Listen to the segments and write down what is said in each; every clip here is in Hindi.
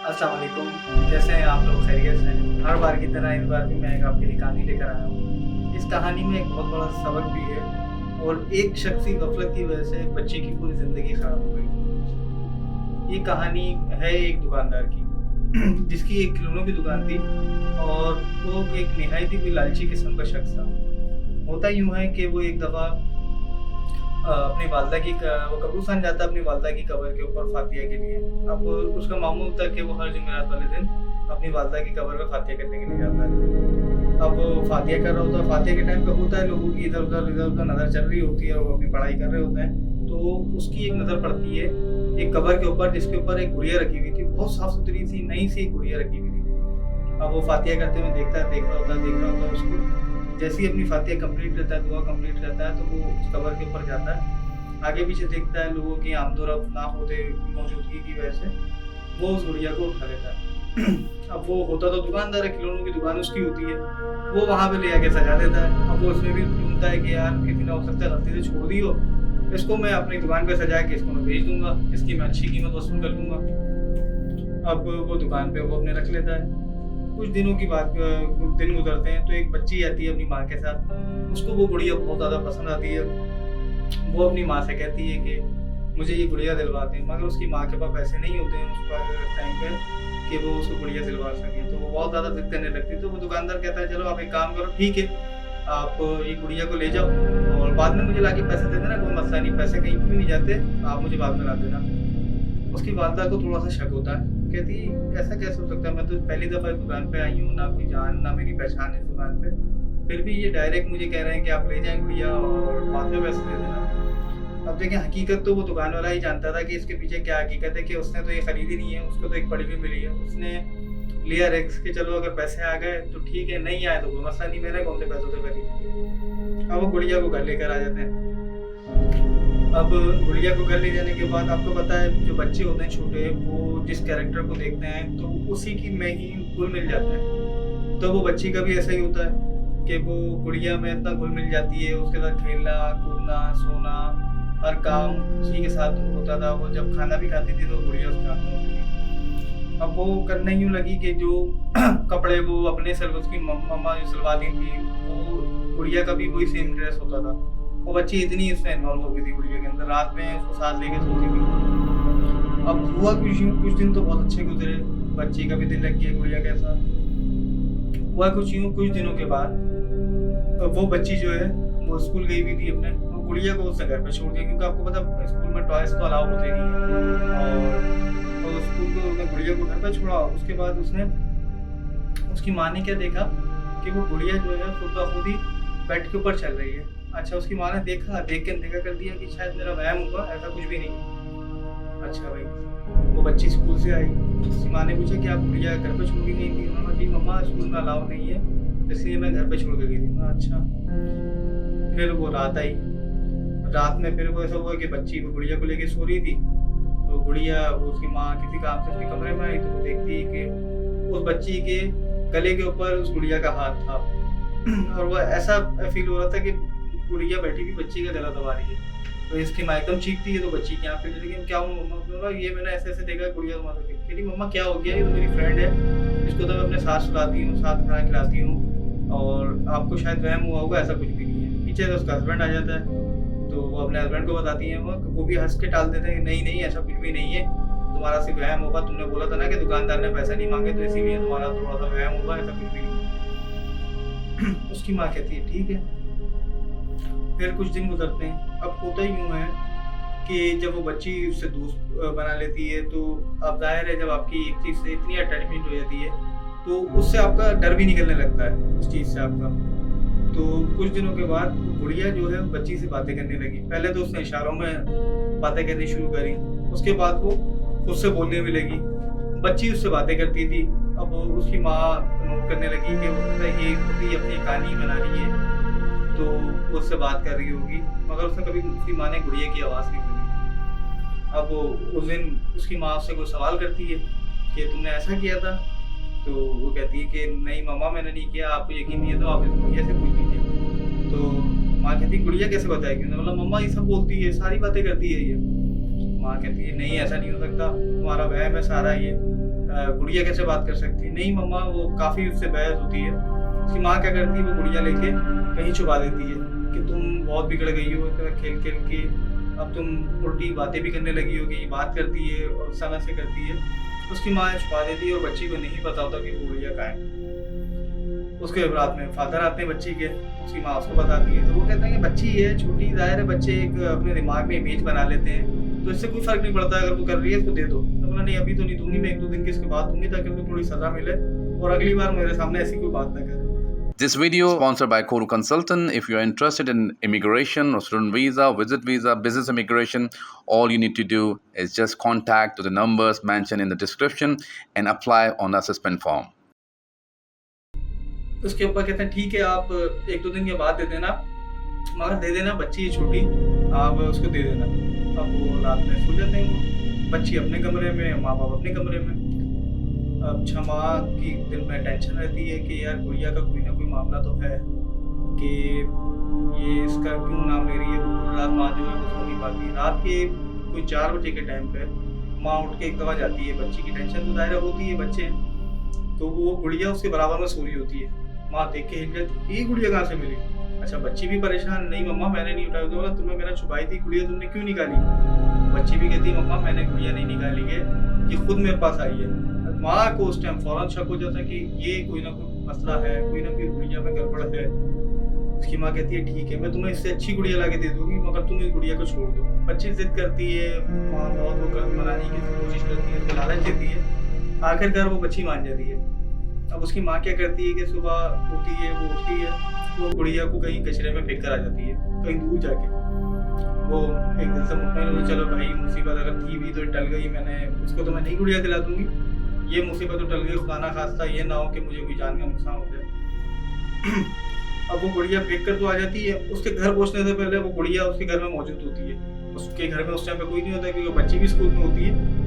अस्सलाम वालेकुम। कैसे हैं आप लोग? खैरियत से हैं? हर बार की तरह इस बार भी मैं एक आपके लिए कहानी लेकर आया हूँ। इस कहानी में एक बहुत बड़ा सबक भी है और एक शख्स की गफ़लत की वजह से एक बच्चे की पूरी ज़िंदगी ख़राब हो गई। ये कहानी है एक दुकानदार की जिसकी एक खिलौनों की दुकान थी और वो एक निहायत ही कोई लालची किस्म का शख्स था। होता यूँ है कि वो एक दफ़ा अपनी वालदा की क वो कब्रिस्तान जाता है अपनी वालदा की कब्र के ऊपर फ़ातिहा के लिए। अब उसका मामूल था कि वो हर जुमेरात वाले दिन अपनी वालदा की कब्र पे फ़ातिहा करने के लिए जाता है। अब वो फ़ातिहा कर रहा होता है, फ़ातिहा के टाइम पे होता है लोगों की इधर-उधर नज़र चल रही होती है और वो अपनी पढ़ाई कर रहे होते हैं। तो उसकी एक नज़र पड़ती है एक कब्र के ऊपर जिसके ऊपर एक गुड़िया रखी हुई थी, बहुत साफ-सुथरी सी नई सी एक गुड़िया रखी हुई थी। अब वो फ़ातिहा करते हुए देख रहा होता है उसको। जैसे ही अपनी फ़ातिहा कंप्लीट करता है, दुआ कंप्लीट करता है, तो वो उस कब्र के ऊपर जाता है। आगे-पीछे देखता है लोगों की आमदो-रफ्त ना होते मौजूदगी की वजह से, वो उस गुड़िया को उठा लेता है। अब वो होता तो दुकानदार है, खिलौनों की दुकान उसकी होती है। वो वहाँ पे ले आके सजा देता है। अब वो इसमें भी ढूँढता है कि यार किसी ने हो सकता है गलती से छोड़ दी हो, इसको मैं अपनी दुकान पे सजा के इसको मैं बेच दूँगा, इसकी मैं अच्छी कीमत वसूल कर लूँगा। अब वो दुकान पे वो अपने रख लेता है। कुछ दिनों की बात कुछ दिन गुज़रते हैं तो एक बच्ची आती है अपनी माँ के साथ। उसको वो गुड़िया बहुत ज़्यादा पसंद आती है। वो अपनी माँ से कहती है कि मुझे ये गुड़िया दिलवा दें, मगर उसकी माँ के पास पैसे नहीं होते हैं उस टाइम पे कि वो उसको गुड़िया दिलवा सकें। तो वो बहुत ज़्यादा ज़िद करने लगती है। तो वो दुकानदार कहता है चलो आप एक काम करो, ठीक है, आप ये गुड़िया को ले जाओ और बाद में मुझे लाके पैसे दे देना, कोई मसला नहीं, पैसे कहीं पे भी नहीं जाते, आप मुझे बाद में ला देना। उसकी वालदा को थोड़ा-सा शक होता है। कहती ऐसा कैसे हो सकता है? मैं तो पहली दफ़ा इस दुकान पे आई हूँ, ना कोई जान, ना मेरी पहचान इस दुकान पे। फिर भी ये डायरेक्ट मुझे कह रहे हैं कि आप ले जाएँ गुड़िया और बाद में पैसे दे देना। अब देखिए हकीकत तो वो दुकान वाला ही जानता था कि इसके पीछे क्या हकीकत है कि उसने तो ये खरीदी नहीं है, उसको तो एक पड़ी हुई मिली है। उसने लिया रिस्क कि चलो अगर पैसे आ गए तो ठीक है, नहीं आए तो कोई मसला नहीं, मैंने कौन से पैसों से खरीदी। अब वो गुड़िया को घर लेकर आ जाते हैं। अब गुड़िया को घर ले जाने के बाद आपको पता है जो बच्चे होते हैं छोटे, वो जिस कैरेक्टर को देखते हैं तो उसी की में ही घुल-मिल जाते हैं। तो वो बच्ची का भी ऐसा ही होता है कि वो गुड़िया में इतना घुल-मिल जाती है, उसके साथ खेलना, कूदना, सोना, हर काम उसी के साथ होता था। वो जब खाना भी खाती थी तो गुड़िया उसके हाथ में होती थी। अब वो करने यूँ लगी कि जो कपड़े वो अपने उसकी मम्मा जो सिलवाती थी, वो गुड़िया का भी वही सेम ड्रेस होता था। वो बच्ची इतनी इसमें इन्वॉल्व हो गई थी गुड़िया के अंदर, रात में उसको साथ लेके सोती थी। अब हुआ कुछ दिन तो बहुत अच्छे गुज़रे, बच्ची का भी दिल लग गया गुड़िया के साथ। हुआ कुछ दिनों के बाद वो बच्ची जो है वो स्कूल गई हुई थी अपने, और गुड़िया को उसने घर पे छोड़ दिया क्योंकि आपको पता स्कूल में टॉयज़ तो अलाउ होते नहीं है। और स्कूल को उसने गुड़िया को घर पे छोड़ा। उसके बाद उसने उसकी माँ ने क्या देखा कि वो गुड़िया जो है खुद ब खुद ही बेड के ऊपर चल रही है। अच्छा, उसकी माँ ने देख के अनदेखा कर दिया कि शायद मेरा वहम हुआ, ऐसा कुछ भी नहीं। अच्छा भाई, वो बच्ची स्कूल से आई, उसकी माँ ने पूछा कि आप गुड़िया घर पे छोड़ के गई थी? उन्होंने कहा जी मम्मा स्कूल में अलाउ नहीं है, इसलिए मैं घर पे छोड़ के गई थी। अच्छा। फिर वो रात आई, रात में फिर वो ऐसा हुआ कि बच्ची वो गुड़िया को लेके सो रही थी। तो गुड़िया वो उसकी माँ किसी काम से उसके कमरे में आई तो वो देखती है कि उस बच्ची के गले के ऊपर उस गुड़िया का हाथ था। और वो ऐसा फ़ील हो रहा था कि गुड़िया बैठी हुई बच्ची का गला दबा रही है। तो इसकी माँ एकदम चीखती है तो बच्ची की आँखें खुलती है, क्या हुआ मम्मा? उसने बोला ये मैंने ऐसे-ऐसे देखा गुड़िया तुम्हारे को। कह रही मम्मा क्या हो गया? ये तो मेरी फ्रेंड है, इसको तो मैं अपने साथ सुलाती हूँ, साथ खाना खिलाती हूँ और आपको शायद वहम हुआ होगा, ऐसा कुछ भी नहीं है। पीछे से उसका हस्बैंड आ जाता है, तो वो अपने हस्बैंड को बताती हैं, वो भी हँस के टाल देते हैं, नहीं-नहीं ऐसा कुछ भी नहीं है, तुम्हारा सिर्फ वहम होगा, तुमने बोला था ना कि दुकानदार ने पैसे नहीं माँगे तो इसीलिए तुम्हारा थोड़ा-सा वहम होगा, ऐसा कुछ भी नहीं है। उसकी माँ कहती है ठीक है। फिर कुछ दिन गुज़रते हैं। अब होता यूँ है कि जब वो बच्ची उससे दोस्त बना लेती है तो अब ज़ाहिर है जब आपकी एक चीज़ से इतनी अटैचमेंट हो जाती है, तो उससे आपका डर भी निकलने लगता है, उस चीज़ से आपका। तो कुछ दिनों के बाद गुड़िया जो है बच्ची से बातें करने लगी। पहले तो उसने इशारों में बातें करनी शुरू करी, उसके बाद वो खुद से बोलने भी लगी। बच्ची उससे बातें करती थी। अब उसकी माँ नोट करने लगी कि ये खुद ही अपनी कहानी बना रही है, तो वो उससे बात कर रही होगी, मगर उसने कभी उसकी माँ ने गुड़िया की आवाज़ नहीं सुनी। अब उस दिन उसकी माँ उससे कोई सवाल करती है कि तुमने ऐसा किया था? तो वो कहती है कि नहीं मम्मा मैंने नहीं किया, आपको यकीन नहीं है तो आप इस गुड़िया से पूछ लीजिए। तो माँ कहती है गुड़िया कैसे बताएगी? उसने बोला मम्मा ये सब बोलती है, सारी बातें करती है ये। माँ कहती है नहीं ऐसा नहीं हो सकता, तुम्हारा वहम है सारा ये, गुड़िया कैसे बात कर सकती है? नहीं मम्मा, वो काफ़ी उससे बहस होती है। उसकी माँ क्या करती है, वो गुड़िया लेके कहीं छुपा देती है कि तुम बहुत बिगड़ गई हो, इतना खेल-खेल के अब तुम उल्टी बातें भी करने लगी हो, कि ये बात करती है और उस तरह से करती है। उसकी माँ छुपा देती है और बच्ची को नहीं पता होता कि वो गुड़िया कहाँ है। उसके रात में फादर आते हैं बच्ची के, उसकी माँ उसको बताती है, तो वो कहते हैं कि बच्ची है छोटी, ज़ाहिर है बच्चे एक अपने दिमाग में इमेज बना लेते हैं, तो इससे कोई फ़र्क नहीं पड़ता, अगर तू कर रही है इसको दे दो। तो बोला नहीं अभी तो नहीं दूँगी, मैं 1-2 दिन की इसके बाद दूँगी ताकि उसको थोड़ी सज़ा मिले और अगली बार मेरे सामने ऐसी कोई बात ना करे। This video is sponsored by Koru Consultant. If you are interested in immigration or student visa, visit visa, business immigration, all you need to do is just contact the numbers mentioned in the description and apply on the assessment form. उसके ऊपर कहते हैं ठीक है आप 1-2 दिन के बाद दे देना, मगर दे देना, बच्ची है छोटी, आप उसको दे देना। अब वो रात में सो जाते हैं, वो बच्ची अपने कमरे में, माँ बाप अपने कमरे में। अब क्षमा की दिल में टेंशन रहती है कि यार गुड़िया का कोई ना कोई मामला तो है, कि ये इसका क्यों नाम ले रही है, वो पूरी रात माँ जो है वो सो नहीं पाती। रात के कोई 4 बजे के टाइम पे माँ उठ के एक दफ़ा जाती है, बच्ची की टेंशन तो ज़ाहिर होती है, बच्चे तो वो गुड़िया उसके बराबर में सो रही होती है। माँ देख के हिल जाती, ये गुड़िया कहाँ से मिली? अच्छा बच्ची भी परेशान, नहीं मम्मा मैंने नहीं उठाई। तो बोला तुम्हें मैंने छुपाई थी गुड़िया, तुमने क्यों निकाली? बच्ची भी कहती मम्मा मैंने गुड़िया नहीं निकाली है, ये खुद मेरे पास आई है। माँ को उस टाइम फौरन शक हो जाता है कि ये कोई ना कोई मसला है, कोई ना कोई गुड़िया में गड़बड़ है। उसकी माँ कहती है ठीक है मैं तुम्हें इससे अच्छी गुड़िया ला के दे दूंगी, मगर तुम इस गुड़िया को छोड़ दो। बच्ची जिद करती है, माँ बहुत वो मनाने की कोशिश करती है, उसको लालच देती है, आखिरकार वो बच्ची मान जाती है। अब उसकी माँ क्या करती है कि सुबह उठती है, वो उठती है, वो गुड़िया को कहीं कचरे में फेंक कर आ जाती है, कहीं दूर जाके। वो एक दिन से मुतमईन हो, चलो भाई मुसीबत अगर थी भी तो टल गई, मैंने उसको तो मैं नहीं गुड़िया दिला दूंगी, ये मुसीबत तो टल गई, खुदा ना खास्ता ये ना हो कि मुझे कोई जान का नुकसान हो जाए। अब वो गुड़िया फेंक कर तो आ जाती है, उसके घर पहुंचने से पहले वो गुड़िया उसके घर में मौजूद होती है। उसके घर में उस टाइम पे कोई नहीं होता क्योंकि बच्ची भी स्कूल में होती है,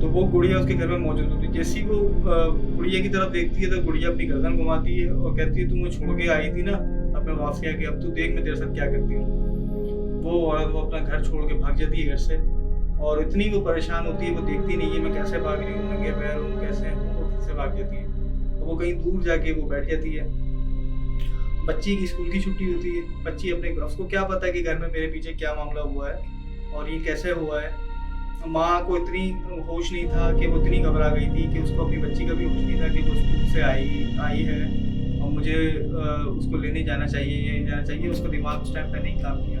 तो वो गुड़िया उसके घर में मौजूद होती है। जैसी वो गुड़िया की तरफ देखती है तो गुड़िया अपनी गर्दन घुमाती है और कहती है तू मुझे छोड़ के आई थी ना अपने वाफिया के, अब तू देख मैं तेरे साथ क्या करती हूँ। वो औरत वो अपना घर छोड़ के भाग जाती है घर से, और इतनी वो परेशान होती है, वो देखती नहीं है मैं कैसे भाग रही हूँ, नंगे पैर हूँ कैसे, वो फिर से भाग जाती है। तो वो कहीं दूर जाके वो बैठ जाती है। बच्ची की स्कूल की छुट्टी होती है, बच्ची अपने उसको क्या पता है कि घर में मेरे पीछे क्या मामला हुआ है और ये कैसे हुआ है। माँ को इतनी होश नहीं था कि वो इतनी घबरा गई थी कि उसको अपनी बच्ची का भी होश नहीं था कि वो स्कूल से आई है और मुझे उसको लेने जाना चाहिए। उसका दिमाग उस टाइम पे नहीं काम किया।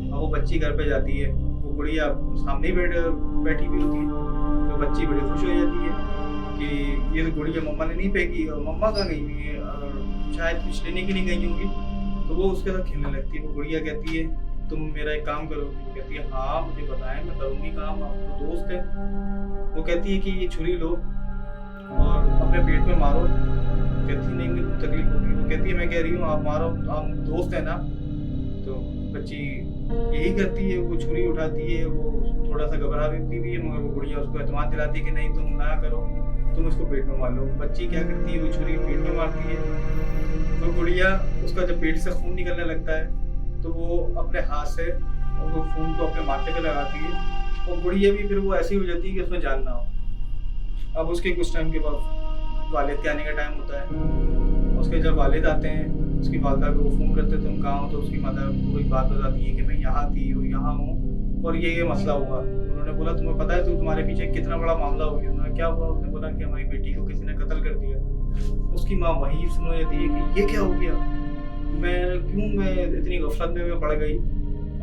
अब वो बच्ची घर पे जाती है, वो गुड़िया सामने बैठी हुई होती है, तो बच्ची बड़ी खुश हो जाती है कि ये तो गुड़िया मम्मा ने नहीं फेंकी, और मम्मा कहाँ गई हुई है, शायद कुछ लेने के लिए गई होंगी। तो वो उसके साथ खेलने लगती है। वो गुड़िया कहती है तुम मेरा एक काम करोगी? वो कहती है हाँ मुझे बताएं, मैं करूँगी काम, आप तो दोस्त है। वो कहती है कि ये छुरी लो और अपने पेट में मारो। कहती नहीं मुझे तकलीफ होगी। वो कहती है मैं कह रही हूँ आप मारो, आप दोस्त है ना। तो बच्ची यही करती है, वो छुरी उठाती है, वो थोड़ा सा घबरा भी है, मगर वो गुड़िया उसको एतमाद दिलाती है कि नहीं तुम ना करो, तुम उसको पेट में मार लो। बच्ची क्या करती है, वो छुरी पेट में मारती है। तो गुड़िया उसका जब पेट से खून निकलने लगता है तो वो अपने हाथ से वो खून को अपने माथे पे लगाती है, और गुड़िया भी फिर वो ऐसी हो जाती है कि उसमें जान ना हो। अब उसके कुछ टाइम के बाद वालिद के आने का टाइम होता है। उसके जब वालिद आते हैं, उसकी वालदा को वो फ़ोन करते तुम कहाँ हो, तो उसकी मदर को एक बात बताती है कि मैं यहाँ थी और यहाँ हूँ और ये मसला हुआ। उन्होंने बोला तुम्हें पता है तो तुम्हारे पीछे कितना बड़ा मामला हो गया? उन्होंने क्या हुआ? उसने बोला कि हमारी बेटी को किसी ने कत्ल कर दिया। उसकी माँ वहीं सुन जाती है कि ये क्या हो गया, मैं इतनी गफलत में मैं पड़ गई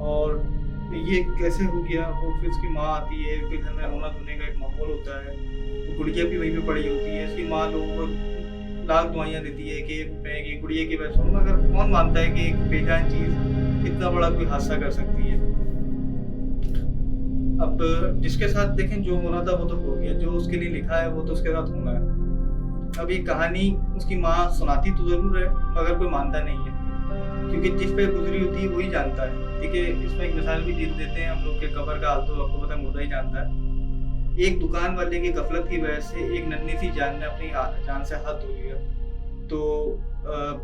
और ये कैसे हो गया। वो फिर उसकी माँ आती है, फिर घर में रोना धोने का एक माहौल होता है। वो गुड़िया भी वहीं पे पड़ी होती है। उसकी माँ लोगों को लाख दुआइयाँ देती है कि मैं ये गुड़िया की वजह से, मगर कौन मानता है कि एक बेजान चीज़ इतना बड़ा कोई हादसा कर सकती है। अब जिसके साथ देखें जो होना था वो तो हो गया, जो उसके लिए लिखा है वो तो उसके साथ होना है। अब ये कहानी उसकी माँ सुनाती तो ज़रूर है मगर कोई मानता नहीं है, क्योंकि जिस पे गुजरी होती है वही जानता है। ठीक है, इसमें एक मिसाल भी दे देते हैं हम लोग के कब्र का हाल तो आपको पता है, मुर्दा ही जानता है। एक दुकान वाले की गफलत की वजह से एक नन्ही सी जान ने अपनी जान से हाथ धो लिया। तो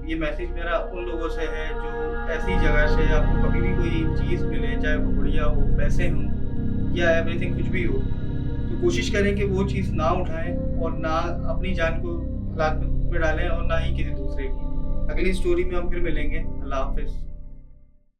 ये मैसेज मेरा उन लोगों से है जो ऐसी जगह से आपको कभी भी कोई चीज़ मिले, चाहे वो गुड़िया हो, पैसे हों या एवरीथिंग कुछ भी हो, तो तो कोशिश करें कि वो चीज़ ना उठाएं और ना अपनी जान को हलाकत में डालें और ना ही किसी दूसरे की। अगली स्टोरी में हम फिर मिलेंगे। अल्लाह हाफ़िज़।